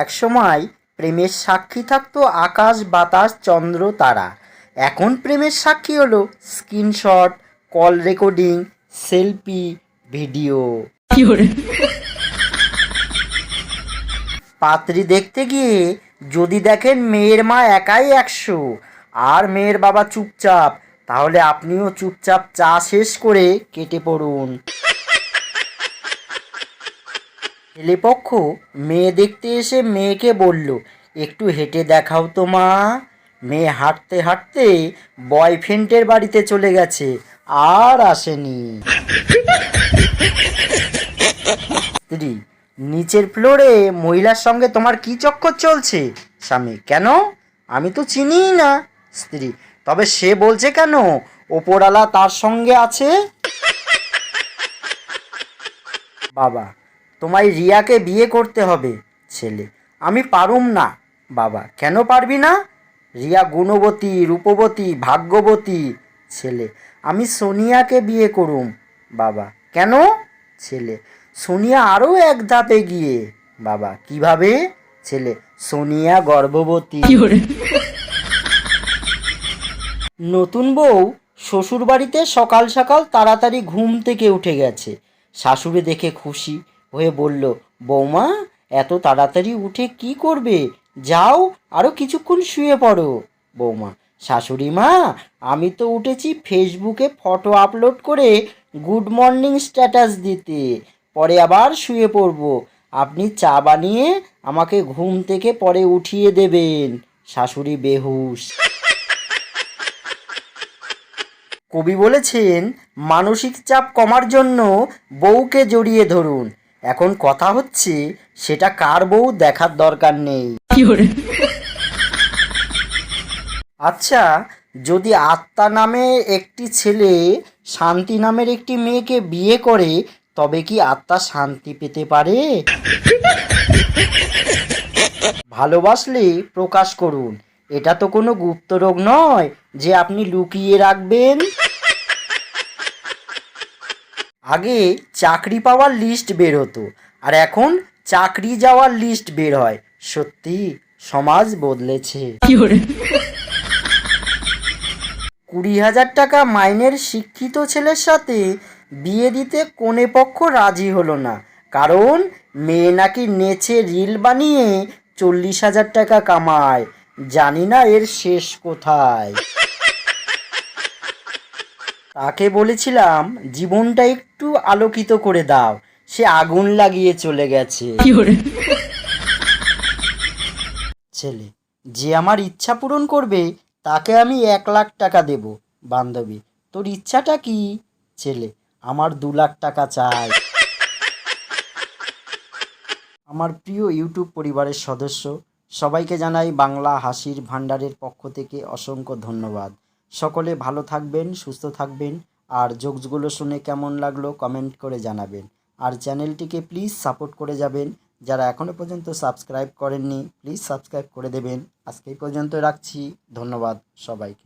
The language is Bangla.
একসময় প্রেমের সাক্ষী থাকতো আকাশ বাতাস চন্দ্র তারা। এখন প্রেমের সাক্ষী হলো screenshot, call recording, selfie, video. পাত্রী দেখতে গিয়ে যদি দেখেন মেয়ের মা একাই 100 আর মেয়ের বাবা চুপচাপ, তাহলে আপনিও চুপচাপ চা শেষ করে কেটে পড়ুন। ছেলেপক্ষ মেয়ে দেখতে এসে মেয়েকে বলল, একটু হেঁটে দেখাও তো মা। মেয়ে হাঁটতে হাঁটতে বয়ফ্রেন্ডের বাড়িতে চলে গেছে, আর আসেনি। স্ত্রী, নিচের ফ্লোরে মহিলার সঙ্গে তোমার কি চক্কর চলছে? স্বামী, কেন? আমি তো চিনিই না। স্ত্রী, তবে সে বলছে কেন ওপরওয়ালা তার সঙ্গে আছে? বাবা, তোমায় রিয়াকে বিয়ে করতে হবে। ছেলে, আমি পারুম না। বাবা, কেন পারবি না? রিয়া গুণবতী, রূপবতী, ভাগ্যবতী। ছেলে, আমি সোনিয়াকে বিয়ে করুম। বাবা, কেন? ছেলে, সোনিয়া আরও এক ধাপে গিয়ে। বাবা, কিভাবে? ছেলে, সোনিয়া গর্ভবতী। নতুন বউ শ্বশুর বাড়িতে সকাল সকাল তাড়াতাড়ি ঘুম থেকে উঠে গেছে। শাশুড়ি দেখে খুশি হয়ে বলল, বৌমা এত তাড়াতাড়ি উঠে কি করবে? যাও আরও কিছুক্ষণ শুয়ে পড়ো। বৌমা, শাশুড়ি মা, আমি তো উঠেছি ফেসবুকে ফটো আপলোড করে গুড মর্নিং স্ট্যাটাস দিতে, পরে আবার শুয়ে পড়বো। আপনি চা বানিয়ে আমাকে ঘুম থেকে পরে উঠিয়ে দেবেন। শাশুড়ি বেহুশ। কবি বলেছেন, মানসিক চাপ কমার জন্য বউকে জড়িয়ে ধরুন। এখন কথা হচ্ছে, সেটা কার বউ দেখার দরকার নেই। আচ্ছা, যদি আত্মা নামে একটি ছেলে শান্তি নামের একটি মেয়েকে বিয়ে করে, তবে কি আত্মা শান্তি পেতে পারে? ভালোবাসলে প্রকাশ করুন। এটা তো কোনো গুপ্ত রোগ নয় যে আপনি লুকিয়ে রাখবেন। আগে চাকরি পাওয়ার লিস্ট বের হতো, আর এখন চাকরি যাওয়ার লিস্ট বের হয়। সত্যি সমাজ বদলেছে। 20,000 টাকা মাইনের শিক্ষিত ছেলের সাথে বিয়ে দিতে কনে পক্ষ রাজি হলো না, কারণ মেয়ে নাকি নেচে রিল বানিয়ে 40,000 টাকা কামায়। জানি না এর শেষ কোথায়। তাকে বলেছিলাম জীবনটা একটু আলোকিত করে দাও, সে আগুন লাগিয়ে চলে গেছে। ছেলে, যে আমার ইচ্ছা পূরণ করবে তাকে আমি 1,00,000 টাকা দেব। বান্ধবী, তোর ইচ্ছাটা কি? ছেলে, আমার 2,00,000 টাকা চাই। আমার প্রিয় ইউটিউব পরিবারের সদস্য, সবাইকে জানাই বাংলা হাসির ভাণ্ডারের পক্ষ থেকে অসংখ্য ধন্যবাদ। সকলে ভালো থাকবেন, সুস্থ থাকবেন, আর জোকসগুলো শুনে কেমন লাগলো কমেন্ট করে জানাবেন। আর চ্যানেলটিকে প্লিজ সাপোর্ট করে যাবেন। যারা এখনও পর্যন্ত সাবস্ক্রাইব করেননি প্লিজ সাবস্ক্রাইব করে দেবেন। আজকে এই পর্যন্ত রাখছি। ধন্যবাদ সবাইকে।